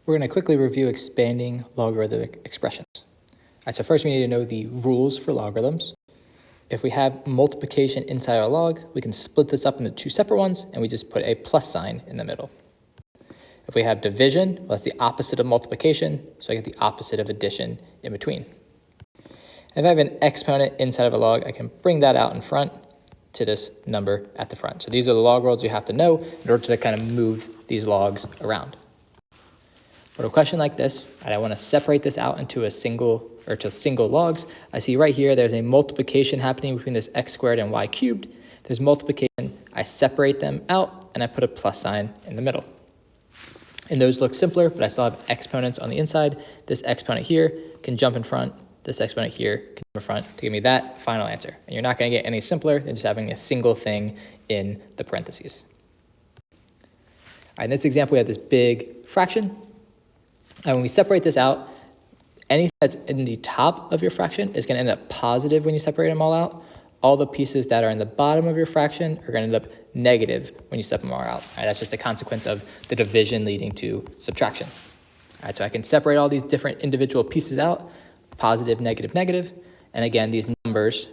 We're going to quickly review expanding logarithmic expressions. All right, so first we need to know the rules for logarithms. If we have multiplication inside our log, we can split this up into two separate ones, and we just put a plus sign in the middle. If we have division, well, that's the opposite of multiplication, so I get the opposite of addition in between. If I have an exponent inside of a log, I can bring that out in front to this number at the front. So these are the log rules you have to know in order to kind of move these logs around. But a question like this, and I want to separate this out into a single logs. I see right here there's a multiplication happening between this x squared and y cubed. There's multiplication. I separate them out and I put a plus sign in the middle. And those look simpler, but I still have exponents on the inside. This exponent here can jump in front. This exponent here can jump in front to give me that final answer. And you're not going to get any simpler than just having a single thing in the parentheses. All right, in this example, we have this big fraction. And when we separate this out, anything that's in the top of your fraction is going to end up positive when you separate them all out. All the pieces that are in the bottom of your fraction are going to end up negative when you separate them all out. All right, that's just a consequence of the division leading to subtraction. All right, so I can separate all these different individual pieces out, positive, negative, negative. And again, these numbers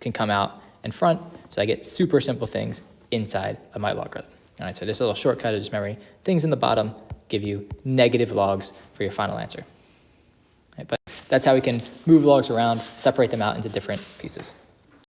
can come out in front. So I get super simple things inside of my logarithm. All right, so this little shortcut is just memory. Things in the bottom give you negative logs for your final answer. Right, but that's how we can move logs around, separate them out into different pieces.